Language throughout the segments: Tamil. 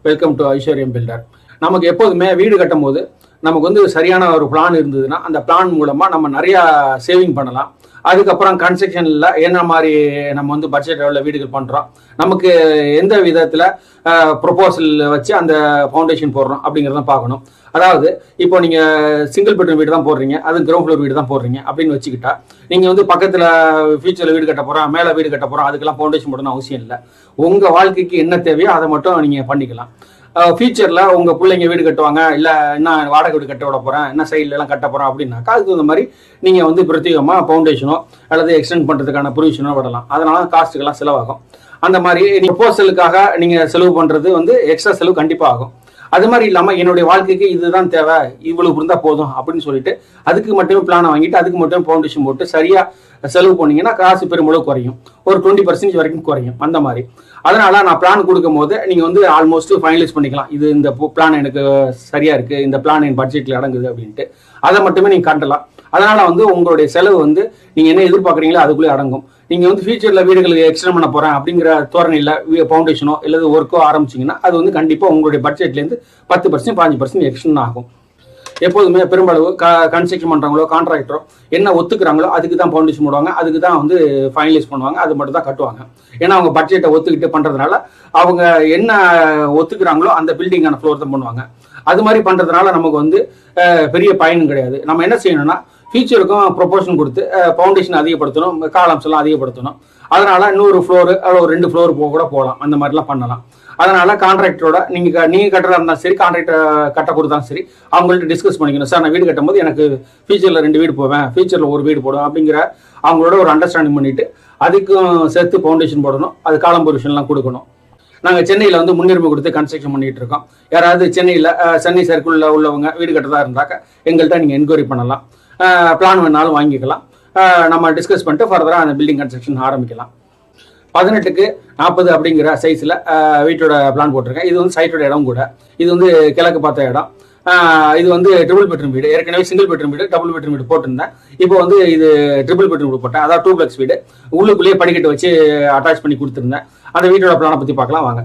வெல்கம் டு ஐஸ்வர்யம் பில்டர். நமக்கு எப்போதுமே வீடு கட்டும் போது நமக்கு வந்து சரியான ஒரு பிளான் இருந்ததுன்னா அந்த பிளான் மூலமாக நம்ம நிறையா சேவிங் பண்ணலாம். அதுக்கப்புறம் கன்ஸ்ட்ரக்ஷனில் என்ன மாதிரி நம்ம வந்து பட்ஜெட் லெவலில் வீடுகள் பண்ணுறோம், நமக்கு எந்த விதத்தில் ப்ரொபோசல் வச்சு அந்த ஃபவுண்டேஷன் போடுறோம் அப்படிங்கிறத பார்க்கணும். அதாவது இப்போ நீங்கள் சிங்கிள் பெட்ரூம் வீடு தான் போடுறீங்க, அது கிரவுண்ட் ஃப்ளோர் வீடு தான் போடுறீங்க அப்படின்னு வச்சுக்கிட்டா நீங்கள் வந்து பக்கத்தில் ஃபியூச்சரில் வீடு கட்ட போகிறோம், மேலே வீடு கட்ட போகிறோம், அதுக்கெல்லாம் ஃபவுண்டேஷன் போடணும் அவசியம் இல்லை. உங்கள் வாழ்க்கைக்கு என்ன தேவையோ அதை மட்டும் நீங்கள் பண்ணிக்கலாம். ஃபியூச்சரில் உங்கள் பிள்ளைங்க வீடு கட்டுவாங்க, இல்லை என்ன வாடகை வீடு கட்ட விட போகிறேன், என்ன சைட்லலாம் கட்ட போகிறோம் அப்படின்னாக்கா அதுக்கு இந்த மாதிரி நீங்கள் வந்து பிரத்யேகமாக ஃபவுண்டேஷனோ அல்லது எக்ஸ்டெண்ட் பண்ணுறதுக்கான ப்ரொவிஷனோ விடலாம். அதனால காஸ்ட்டுக்கெல்லாம் செலவாகும். அந்த மாதிரி ப்ரொபோசலுக்காக நீங்கள் செலவு பண்ணுறது வந்து எக்ஸ்ட்ரா செலவு கண்டிப்பாக ஆகும். அது மாதிரி இல்லாமல் என்னுடைய வாழ்க்கைக்கு இதுதான் தேவை, இவ்வளவு இருந்தால் போதும் அப்படின்னு சொல்லிட்டு அதுக்கு மட்டுமே பிளானை வாங்கிட்டு அதுக்கு மட்டும் ஃபவுண்டேஷன் போட்டு சரியாக செலவு போனீங்கன்னா காசு பெருமளவு குறையும், ஒரு 20% வரைக்கும் குறையும். அந்த மாதிரி அதனால நான் பிளான் கொடுக்கும் போது நீங்கள் வந்து ஆல்மோஸ்ட் ஃபைனலைஸ் பண்ணிக்கலாம். இது இந்த பிளான் எனக்கு சரியா இருக்கு, இந்த பிளான் என் பட்ஜெட்டில் அடங்குது அப்படின்ட்டு அதை மட்டுமே நீங்கள் காட்டலாம். அதனால வந்து உங்களுடைய செலவு வந்து நீங்கள் என்ன எதிர்பார்க்குறீங்களோ அதுக்குள்ளே அடங்கும். நீங்கள் வந்து ஃபியூச்சரில் வீடுகளுக்கு எக்ஸ்டெண்ட் பண்ண போகிறேன் அப்படிங்கிற தோரணையில் ஃபவுண்டேஷனோ இல்லை ஒர்க்கோ ஆரம்பிச்சிங்கன்னா அது வந்து கண்டிப்பாக உங்களுடைய பட்ஜெட்லேருந்து 10% 15% எக்ஸ்டெண்ட் ஆகும். எப்போதுமே பெரும்பளவு கன்ஸ்ட்ரக்ஷன் பண்ணுறவங்களோ கான்ட்ராக்டரோ என்ன ஒத்துக்கிறாங்களோ அதுக்கு தான் ஃபவுண்டேஷன் போடுவாங்க, அதுக்கு தான் வந்து ஃபைனலைஸ் பண்ணுவாங்க, அது மட்டும் தான் கட்டுவாங்க. ஏன்னா அவங்க பட்ஜெட்டை ஒத்துக்கிட்டு பண்ணுறதுனால அவங்க என்ன ஒத்துக்கிறாங்களோ அந்த பில்டிங்கான ஃப்ளோர் தான் பண்ணுவாங்க. அது மாதிரி பண்ணுறதுனால நமக்கு வந்து பெரிய பயனும் கிடையாது. நம்ம என்ன செய்யணும்னா ஃபியூச்சருக்கும் ப்ரொபோஷன் கொடுத்து ஃபவுண்டேஷன் அதிகப்படுத்தணும், காலம்ஸ் எல்லாம் அதிகப்படுத்தணும். அதனால இன்னொரு ஃப்ளோரு ஒரு 2 ஃப்ளோர் கூட போகலாம், அந்த மாதிரிலாம் பண்ணலாம். அதனால கான்ட்ராக்டரோட நீங்கள் கட்டுறதா இருந்தாலும் சரி, கான்ட்ராக்டர் கட்ட கொடுத்தாலும் சரி, அவங்கள்ட்ட டிஸ்கஸ் பண்ணிக்கணும். சார் நான் வீடு கட்டும் போது எனக்கு ஃபியூச்சரில் 2 வீடு போவேன், ஃபியூச்சரில் ஒரு வீடு போடுவேன் அப்படிங்கிற அவங்களோட ஒரு அண்டர்ஸ்டாண்டிங் பண்ணிட்டு அதுக்கும் சேர்த்து ஃபவுண்டேஷன் போடணும், அது காலம் பொசிஷன்லாம் கொடுக்கணும். நாங்கள் சென்னையில் வந்து முன்னுரிமை கொடுத்து கன்ஸ்ட்ரக்ஷன் பண்ணிட்டு இருக்கோம். யாராவது சென்னை சர்க்கிளில் உள்ளவங்க வீடு கட்டதாக இருந்தாக்க எங்கள்கிட்ட நீங்கள் என்கொயரி பண்ணலாம், பிளான் வேணாலும் வாங்கிக்கலாம். நம்ம டிஸ்கஸ் பண்ணிட்டு ஃபர்தராக அந்த பில்டிங் கன்ஸ்ட்ரக்ஷன் ஆரம்பிக்கலாம். 18க்கு 40 அப்படிங்கிற சைஸில் வீட்டோட பிளான் போட்டிருக்கேன். இது வந்து சைட்டோட இடம் கூட. இது வந்து கிழக்கு பார்த்த இடம். இது வந்து ட்ரிபிள் பெட்ரூம் வீடு. ஏற்கனவே சிங்கிள் பெட்ரூம் வீடு, டபுள் பெட்ரூம் வீடு போட்டிருந்தேன். இப்போ வந்து இது ட்ரிபிள் பெட்ரூம் வீடு போட்டேன். அதாவது 2 வீடு. உள்ளுக்குள்ளேயே படிக்கட்டு வச்சு அட்டாச் பண்ணி கொடுத்துருந்தேன். அந்த வீட்டோட பிளானை பற்றி பார்க்கலாம் வாங்க.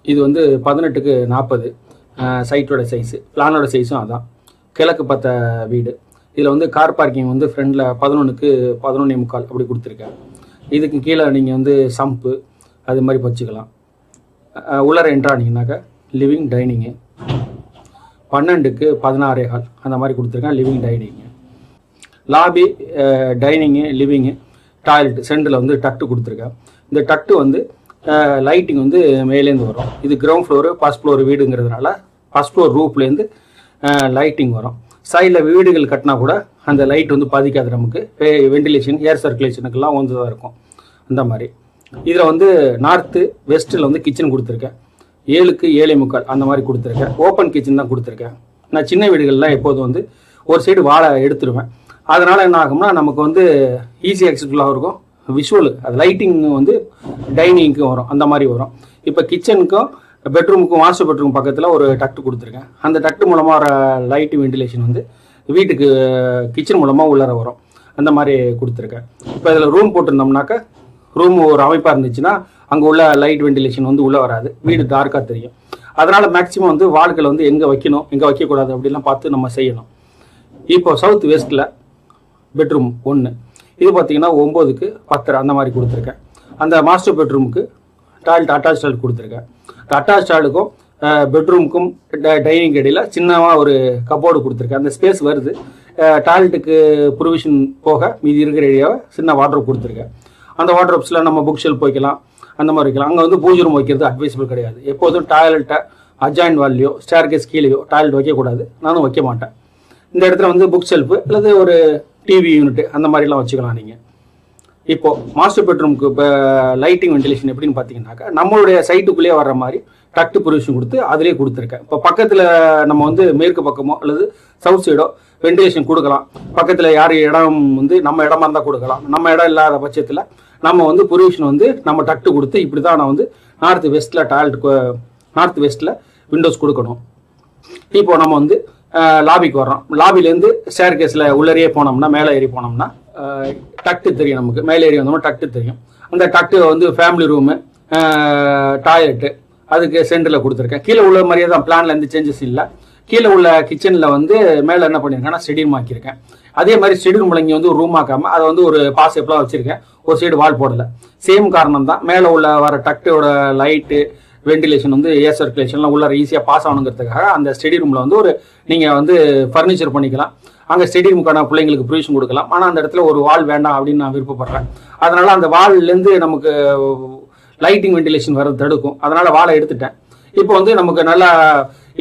இது வந்து 18க்கு 40 சைட்டோட சைஸு, பிளானோட சைஸும் அதான். கிழக்கு பார்த்த வீடு. இதில் வந்து கார் பார்க்கிங் வந்து ஃப்ரண்டில் 11க்கு 11.25 அப்படி கொடுத்துருக்கேன். இதுக்கு கீழே நீங்கள் வந்து சம்பு அது மாதிரி வச்சுக்கலாம். உள்ளர என்ட்ரானிங்கனாக்கா லிவிங் டைனிங்கு. 12க்கு 16.25 அந்த மாதிரி கொடுத்துருக்கேன், living dining. Lobby, dining, living, toilet சென்டரில் வந்து டக்ட்டு கொடுத்துருக்கேன். இந்த டக்ட்டு வந்து லைட்டிங் வந்து மேலேருந்து வரும். இது கிரவுண்ட் ஃப்ளோரு ஃபர்ஸ்ட் ஃப்ளோர் வீடுங்கிறதுனால ஃபர்ஸ்ட் ஃப்ளோர் ரூப்லேருந்து லைட்டிங் வரும். சைடில் வீடுகள் கட்டினா கூட அந்த லைட் வந்து பாதிக்காது, நமக்கு வென்டிலேஷன் ஏர் சர்க்குலேஷனுக்கெல்லாம் வந்து தான் இருக்கும். அந்த மாதிரி இதில் வந்து நார்த்து வெஸ்ட்டில் வந்து கிச்சன் கொடுத்துருக்கேன். 7க்கு 7.25 அந்த மாதிரி கொடுத்துருக்கேன். ஓப்பன் கிச்சன் தான் கொடுத்துருக்கேன். நான் சின்ன வீடுகள்லாம் எப்போதும் வந்து ஒரு சைடு வாழை எடுத்துருவேன். அதனால் என்ன ஆகும்னா நமக்கு வந்து ஈஸி ஆக்சஸபிளாக இருக்கும். விஷுவல் அது லைட்டிங் வந்து டைனிங்க்கும் வரும், அந்த மாதிரி வரும். இப்போ கிச்சனுக்கும் பெட்ரூமுக்கும் மாஸ்டர் பெட்ரூம் பக்கத்தில் ஒரு டக்ட் கொடுத்துருக்கேன். அந்த டக்ட் மூலமாக வர லைட்டு வென்டிலேஷன் வந்து வீட்டுக்கு கிச்சன் மூலமாக உள்ளர வரும், அந்த மாதிரி கொடுத்துருக்கேன். இப்போ இதில் ரூம் போட்டிருந்தோம்னாக்கா ரூம் ஒரு அமைப்பாக இருந்துச்சுன்னா அங்கே உள்ள லைட் வென்டிலேஷன் வந்து உள்ளே வராது, வீடு டார்க்காக தெரியும். அதனால் மேக்ஸிமம் வந்து வால்களை வந்து எங்கே வைக்கணும் எங்கே வைக்கக்கூடாது அப்படிலாம் பார்த்து நம்ம செய்யணும். இப்போ சவுத் வெஸ்ட்டில் பெட்ரூம் 1. இது பார்த்தீங்கன்னா 9க்கு 10 அந்த மாதிரி கொடுத்துருக்கேன். அந்த மாஸ்டர் பெட்ரூமுக்கு டாய்லெட் அட்டாச் டாய்லெட் கொடுத்துருக்கேன். அட்டாச் டாய்லெட்டுக்கும் பெட்ரூமுக்கும் டைனிங் இடையில சின்னமாக ஒரு கப்போர்டு கொடுத்துருக்கேன். அந்த ஸ்பேஸ் வருது. டாய்லெட்டுக்கு ப்ரொவிஷன் போக மீதி இருக்கிற ஏரியாவை சின்ன வார்ட்ரோப் கொடுத்துருக்கேன். அந்த வார்ட்ரோப்ஸில் நம்ம புக் ஷெல்ஃப் வைக்கலாம், அந்த மாதிரி வைக்கலாம். அங்கே வந்து பூஜை ரூம் வைக்கிறது அட்வைசபிள் கிடையாது. எப்போதும் டாய்லெட்டை அட்ஜாயின் வால்லையோ ஸ்டேர் கேஸ் கீழேயோ டாய்லெட் வைக்கக்கூடாது, நானும் வைக்க மாட்டேன். இந்த இடத்துல வந்து புக் ஷெல்ஃபு அல்லது ஒரு டிவி யூனிட் அந்த மாதிரிலாம் வச்சுக்கலாம் நீங்கள். இப்போது மாஸ்டர் பெட்ரூமுக்கு இப்போ லைட்டிங் வென்டிலேஷன் எப்படின்னு பார்த்தீங்கன்னாக்கா நம்மளுடைய சைட்டுக்குள்ளேயே வர்ற மாதிரி டக்ட் ப்ரொவிஷன் கொடுத்து அதிலே கொடுத்துருக்கேன். இப்போ பக்கத்தில் நம்ம வந்து மேற்கு பக்கமோ அல்லது சவுத் சைடோ வென்டிலேஷன் கொடுக்கலாம். பக்கத்தில் யார் இடம் வந்து நம்ம இடமா இருந்தால் கொடுக்கலாம். நம்ம இடம் இல்லாத பட்சத்தில் நம்ம வந்து ப்ரொவிஷன் வந்து நம்ம டக்ட் கொடுத்து இப்படி தான் நான் வந்து நார்த் வெஸ்ட்டில் விண்டோஸ் கொடுக்கணும். இப்போ நம்ம வந்து லாபிக்கு வர்றோம். லாபிலேருந்து ஸ்டேர் கேஸில் உள்ளேயே போனோம்னா, மேலே ஏறி போனோம்னா டக்ட்டு தெரியும். நமக்கு மேலே ஏறி வந்தோம்னா டக்ட்டு தெரியும். அந்த டக்ட்டு வந்து ஃபேமிலி ரூமு, டாய்லெட்டு அதுக்கு சென்டரில் கொடுத்துருக்கேன். கீழே உள்ள மாதிரியே தான், பிளானில் எந்த சேஞ்சஸ் இல்லை. கீழே உள்ள கிச்சனில் வந்து மேலே என்ன பண்ணியிருக்கேன்னா ஸ்டெடி ரூம் ஆக்கியிருக்கேன். அதே மாதிரி ஸ்டெடி ரூமில் இங்கே வந்து ஒரு ரூம் ஆக்காமல் அதை வந்து ஒரு பாஸ் எப்பலாம் வச்சுருக்கேன். ஒரு சைடு வால் போடலை. சேம் காரணம் தான். மேலே உள்ள வர டக்டோட லைட்டு, வென்டிலேஷன் வந்து ஏர் சர்க்குலேஷன்லாம் உள்ளார ஈஸியாக பாஸ் ஆகணுங்கிறதுக்காக அந்த ஸ்டெடி ரூமில் வந்து ஒரு நீங்கள் வந்து ஃபர்னிச்சர் பண்ணிக்கலாம். அங்கே ஸ்டெடி ரூமுக்கான பிள்ளைங்களுக்கு ப்ரொவிஷன் கொடுக்கலாம். ஆனால் அந்த இடத்துல ஒரு வால் வேண்டாம் அப்படின்னு நான் விருப்பப்படுறேன். அதனால அந்த வால்லேருந்து நமக்கு லைட்டிங் வென்டிலேஷன் வர தடுக்கும். அதனால வாலை எடுத்துட்டேன். இப்போ வந்து நமக்கு நல்லா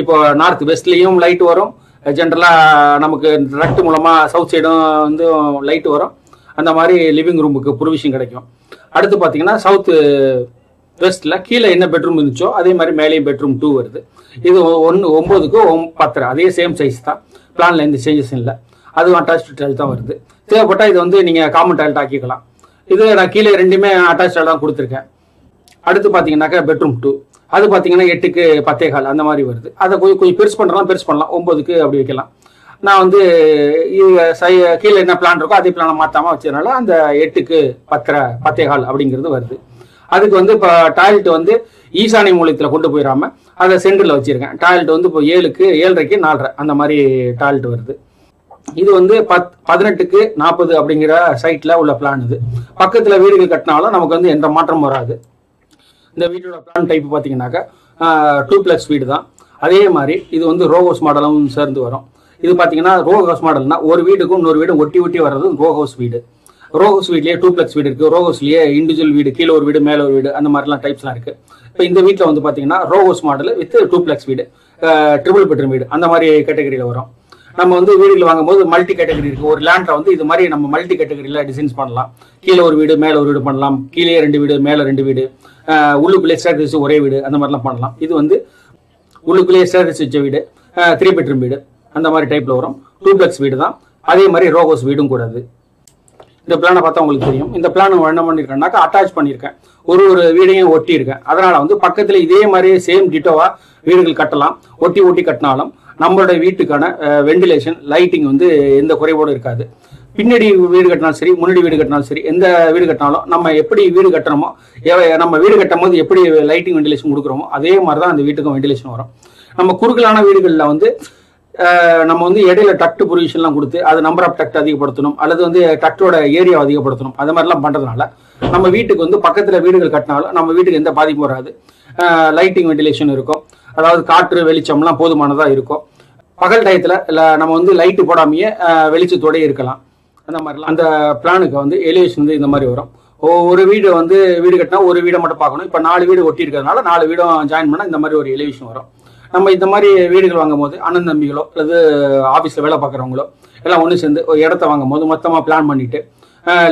இப்போ நார்த் வெஸ்ட்லேயும் லைட் வரும். ஜென்ரலாக நமக்கு ரக்ட் மூலமாக சவுத் சைடும் வந்து லைட் வரும். அந்த மாதிரி லிவிங் ரூமுக்கு ப்ரொவிஷன் கிடைக்கும். அடுத்து பார்த்தீங்கன்னா சவுத்து வெஸ்ட்டில் கீழே என்ன பெட்ரூம் இருந்துச்சோ அதே மாதிரி மேலேயும் பெட்ரூம் 2 வருது. இது 9க்கு 10 அதே சேம் சைஸ் தான். பிளானில் எந்த சேஞ்சஸும் இல்லை. அதுவும் அட்டாச் டைல் தான் வருது. தேவைப்பட்டால் இது வந்து நீங்கள் காமன் டைல்ட் ஆக்கிக்கலாம். இது நான் கீழே ரெண்டுமே அட்டாச் டைல் தான் கொடுத்துருக்கேன். அடுத்து பார்த்தீங்கன்னாக்கா பெட்ரூம் 2 அது பார்த்தீங்கன்னா 8க்கு 10.15 அந்த மாதிரி வருது. அதை கொஞ்சம் பெருசு பண்ணலாம், 9க்கு அப்படி வைக்கலாம். நான் வந்து கீழே என்ன பிளான் இருக்கோ அதே பிளானை மாற்றாமல் வச்சதுனால அந்த 8க்கு 10.15 அப்படிங்கிறது வருது. அதுக்கு வந்து இப்போ டாய்லெட் வந்து ஈசானி மூலத்தில் கொண்டு போயிடாம அதை சென்டரில் வச்சிருக்கேன். டாய்லெட் வந்து இப்போ 7க்கு 4.5 அந்த மாதிரி டாய்லெட் வருது. இது வந்து 18க்கு 40 அப்படிங்கிற சைட்டில் உள்ள பிளான். இது பக்கத்தில் வீடுகள் கட்டினாலும் நமக்கு வந்து எந்த மாற்றமும் வராது. இந்த வீட்டோட பிளான் டைப் பார்த்தீங்கன்னாக்கா 2+ வீடு தான். அதே மாதிரி இது வந்து ரோ ஹவுஸ் மாடலும் சேர்ந்து வரும். இது பார்த்தீங்கன்னா ரோ ஹவுஸ் மாடல்னா ஒரு வீடுக்கும் இன்னொரு வீடும் ஒட்டி ஒட்டி வர்றது ரோ ஹவுஸ் வீடு. ரோ ஹவுஸ் வீட்லேயே 2+ வீடு இருக்குது. ரோ ஹவுஸ்லேயே இண்டிவிஜுவல் வீடு, கீழே ஒரு வீடு மேலே ஒரு வீடு, அந்த மாதிரிலாம் டைப்ஸ்லாம் இருக்குது. இப்போ இந்த வீட்டில் வந்து பார்த்தீங்கன்னா ரோ ஹவுஸ் மாடல் வித் 2+ வீடு, ட்ரிபிள் பெட்ரூம் வீடு அந்த மாதிரி கேட்டகரியில் வரும். நம்ம வந்து வீடுகள் வாங்கும்போது மல்டி கேட்டகரி இருக்குது. ஒரு லேண்டில் வந்து இது மாதிரி நம்ம மல்டி கேட்டகரியில் டிசைன்ஸ் பண்ணலாம். கீழே ஒரு வீடு மேலே ஒரு வீடு பண்ணலாம். கீழே 2 வீடு மேலே 2 வீடு, உள்ளுக்குள்ளே ஸ்டேர்கேஸ் ஒரே வீடு, அந்த மாதிரிலாம் பண்ணலாம். இது வந்து உள்ளுக்குள்ளேயே ஸ்டேர்கேஸ் வச்ச வீடு, 3 பெட்ரூம் வீடு அந்த மாதிரி டைப்பில் வரும். 2+ வீடு தான். அதே மாதிரி ரோ ஹவுஸ் வீடும் கூடாது. இந்த பிளானை பார்த்தா உங்களுக்கு தெரியும். இந்த பிளான் என்ன பண்ணியிருக்கேன்னாக்கா அட்டாச் பண்ணியிருக்கேன். ஒரு வீடையும் ஒட்டி இருக்கேன். அதனால வந்து பக்கத்தில் இதே மாதிரி சேம் டிட்டோவா வீடுகள் கட்டலாம். ஒட்டி கட்டினாலும் நம்மளுடைய வீட்டுக்கான வென்டிலேஷன், லைட்டிங் வந்து எந்த குறைபாடும் இருக்காது. பின்னாடி வீடு கட்டினாலும் சரி, முன்னாடி வீடு கட்டினாலும் சரி, எந்த வீடு கட்டினாலும் நம்ம எப்படி வீடு கட்டுறோமோ, நம்ம வீடு கட்டும் போது எப்படி லைட்டிங் வென்டிலேஷன் கொடுக்குறோமோ அதே மாதிரி தான் அந்த வீட்டுக்கும் வென்டிலேஷன் வரும். நம்ம குறுகலான வீடுகளில் வந்து நம்ம வந்து இடையில டக்ட் பொசிஷன்லாம் கொடுத்து அது நம்பர் ஆஃப் டக்ட் அதிகப்படுத்தணும், அல்லது வந்து டக்டோட ஏரியா அதிகப்படுத்தணும். அது மாதிரிலாம் பண்ணுறதுனால நம்ம வீட்டுக்கு வந்து பக்கத்தில் வீடுகள் கட்டினாலும் நம்ம வீட்டுக்கு எந்த பாதிப்பும் வராது. லைட்டிங் வென்டிலேஷன் இருக்கும். அதாவது காற்று வெளிச்சம்லாம் போதுமானதாக இருக்கும். பகல் டயத்தில் நம்ம வந்து லைட்டு போடாமையே வெளிச்சத்தோடய இருக்கலாம். அந்த மாதிரிலாம் அந்த பிளானுக்கு வந்து எலிவேஷன் வந்து இந்த மாதிரி வரும். ஒரு வீடு வந்து வீடு கட்டினா ஒரு வீடை மட்டும் பார்க்கணும். இப்போ 4 வீடு ஒட்டி இருக்கிறதுனால 4 வீடும் ஜாயின் பண்ணால் இந்த மாதிரி ஒரு எலிவேஷன் வரும். நம்ம இந்த மாதிரி வீடுகள் வாங்கும் போது அண்ணன் தம்பிகளோ அல்லது ஆஃபீஸில் வேலை பார்க்குறவங்களோ எல்லாம் ஒன்று சேர்ந்து ஒரு இடத்த வாங்கும் போது மொத்தமாக பிளான் பண்ணிட்டு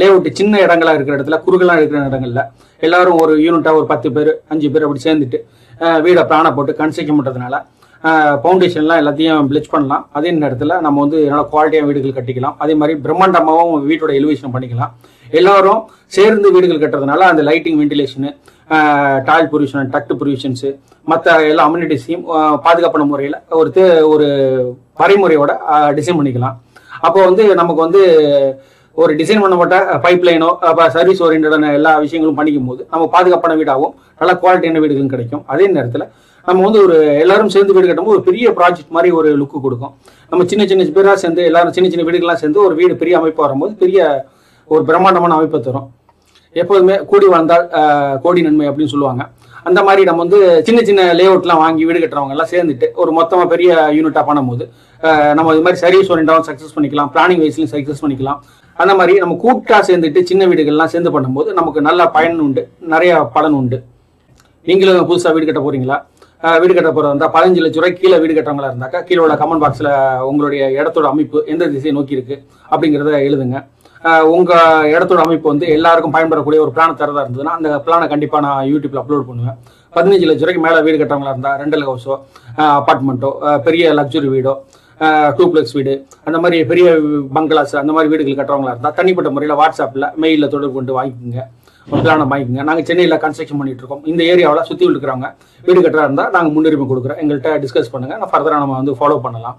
லேஅவுட்டு சின்ன இடங்களா இருக்கிற இடத்துல, குறுகலாக இருக்கிற இடங்கள்ல எல்லாரும் ஒரு யூனிட்டாக ஒரு 10 பேர் 5 பேர் அப்படி சேர்ந்துட்டு வீடை பிளானை போட்டு கன்ஸ்ட்ரக்ஷன் பண்ணுறதுனால ஃபவுண்டேஷன்லாம் எல்லாத்தையும் பிளிச் பண்ணலாம். அதே நேரத்தில் நம்ம வந்து நல்லா குவாலிட்டியாக வீடுகள் கட்டிக்கலாம். அதே மாதிரி பிரம்மாண்டமாகவும் வீட்டோட எலிவேஷன் பண்ணிக்கலாம். எல்லாரும் சேர்ந்து வீடுகள் கட்டுறதுனால அந்த lighting, ventilation, toilet provision, duct provisions, மற்ற எல்லா அம்யூனிட்டிஸையும் பாதுகாப்பான முறையில் ஒரு வரைமுறையோட டிசைன் பண்ணிக்கலாம். அப்போ வந்து நமக்கு வந்து ஒரு டிசைன் பண்ணப்பட்ட பைப் லைனோ சர்வீஸ் ஓரியன்டான எல்லா விஷயங்களும் பண்ணிக்கும் போது நம்ம பாதுகாப்பான வீடாகவும் நல்ல குவாலிட்டியான வீடுகளும் கிடைக்கும். அதே நேரத்தில் நம்ம வந்து ஒரு எல்லாரும் சேர்ந்து வீடு கட்டும்போது ஒரு பெரிய ப்ராஜெக்ட் மாதிரி ஒரு லுக்கு கொடுக்கும். நம்ம சின்ன சின்ன பேராக சேர்ந்து எல்லாரும் சின்ன சின்ன வீடுகள்லாம் சேர்ந்து ஒரு வீடு பெரிய அமைப்பு வரும்போது பெரிய ஒரு பிரம்மாண்டமான அமைப்பை தரும். எப்போதுமே கூடி வாழ்ந்தால் கோடி நன்மை அப்படின்னு சொல்லுவாங்க. அந்த மாதிரி நம்ம வந்து சின்ன சின்ன லேஅவுட்லாம் வாங்கி வீடு கட்டுறவங்க எல்லாம் சேர்ந்துட்டு ஒரு மொத்தமாக பெரிய யூனிட்டாக பண்ணும்போது நம்ம இது மாதிரி சர்வீஸ் ஓரியன்டாகவும் சக்ஸஸ் பண்ணிக்கலாம், பிளானிங் வைஸ்லையும் சக்ஸஸ் பண்ணிக்கலாம். அந்த மாதிரி நம்ம கூட்டாக சேர்ந்துட்டு சின்ன வீடுகள்லாம் சேர்ந்து பண்ணும்போது நமக்கு நல்ல பயன் உண்டு, நிறைய பலன் உண்டு. நீங்களும் புதுசாக வீடு கட்ட போறீங்களா? வீடு கட்ட போகிறதா இருந்தால் 15 லட்ச ரூபாய் கீழே வீடு கட்டுறவங்களா இருந்தாக்கா கீழே உள்ள கமெண்ட் பாக்ஸில் உங்களுடைய இடத்தோட அமைப்பு எந்த திசையை நோக்கி இருக்கு அப்படிங்கிறத எழுதுங்க. உங்கள் இடத்தோட அமைப்பு வந்து எல்லாருக்கும் பயன்படக்கூடிய ஒரு பிளான் தரதாக இருந்ததுன்னா அந்த பிளானை கண்டிப்பாக நான் யூடியூப்ல அப்லோட் பண்ணுவேன். 15 லட்ச ரூபாய்க்கு மேலே வீடு கட்டுறவங்களா இருந்தால் ரெண்டல் ஹவுஸோ, அப்பார்ட்மெண்ட்டோ, பெரிய லக்ஸுரி வீடோ, 2+ வீடு, அந்த மாதிரி பெரிய பங்களாஸ், அந்த மாதிரி வீடுகள் கட்டுறவங்களா இருந்தால் தனிப்பட்ட முறையில் வாட்ஸ்அப்பில் மெயிலில் தொடர்பு கொண்டு வாங்கிக்கோங்க, ஒரு பிளானை வாங்கிக்கோங்க. நாங்கள் சென்னையில் கன்ஸ்ட்ரக்ஷன் பண்ணிட்டு இருக்கோம். இந்த ஏரியாவில் சுற்றி இருக்கிறவங்க வீடு கட்டுறா இருந்தால் நாங்கள் முன்னுரிமை கொடுக்குறோம். எங்கள்கிட்ட டிஸ்கஸ் பண்ணுங்கள். நான் ஃபர்தராக நம்ம வந்து ஃபாலோ பண்ணலாம்.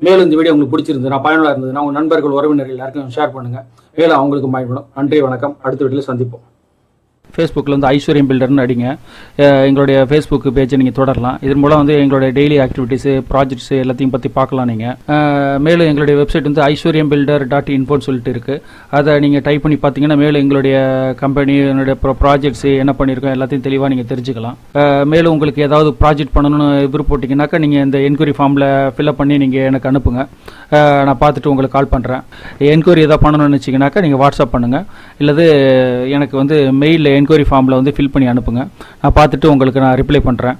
மேலும் இந்த வீடியோ உங்களுக்கு பிடிச்சிருந்ததுன்னா பயனுள்ள இருந்ததுன்னா உங்கள் நண்பர்கள் உறவினர்கள் எல்லாருக்கும் ஷேர் பண்ணுங்கள். மேலும் அவங்களுக்கும் பயன்படும். நன்றி, வணக்கம். அடுத்த வீடியோவில் சந்திப்போம். ஃபேஸ்புக்கில் வந்து ஐஸ்வர்யம் பில்டர்னு அடிங்க. எங்களுடைய ஃபேஸ்புக் பேஜை நீங்கள் தொடரலாம். இதன் மூலம் வந்து எங்களுடைய டெய்லி ஆக்டிவிட்டீஸு, ப்ராஜெக்ட்ஸு எல்லாத்தையும் பற்றி பார்க்கலாம் நீங்கள். மேலும் எங்களுடைய வெப்சைட் வந்து aishwaryambuilder.info சொல்லிட்டு இருக்குது. அதை நீங்கள் டைப் பண்ணி பார்த்தீங்கன்னா மேலும் எங்களுடைய கம்பெனி, என்னுடைய ப்ராஜெக்ட்ஸு என்ன பண்ணியிருக்கோம் எல்லாத்தையும் தெளிவாக நீங்கள் தெரிஞ்சுக்கலாம். மேலும் உங்களுக்கு ஏதாவது ப்ராஜெக்ட் பண்ணணும்னு விருப்பப்பட்டீங்கன்னாக்கா நீங்கள் இந்த என்கொயரி ஃபார்மில் ஃபில்அப் பண்ணி நீங்கள் எனக்கு அனுப்புங்க. நான் பார்த்துட்டு உங்களுக்கு கால் பண்ணுறேன். என்கொயரி எதாவது பண்ணணும்னு நினச்சிங்கனாக்கா நீங்கள் வாட்ஸ்அப் பண்ணுங்கள். இல்லது எனக்கு வந்து மெயிலில் என்கொயரி ஃபார்மில் வந்து ஃபில் பண்ணி அனுப்புங்க. நான் பார்த்துட்டு உங்களுக்கு நான் ரிப்ளை பண்ணுறேன்.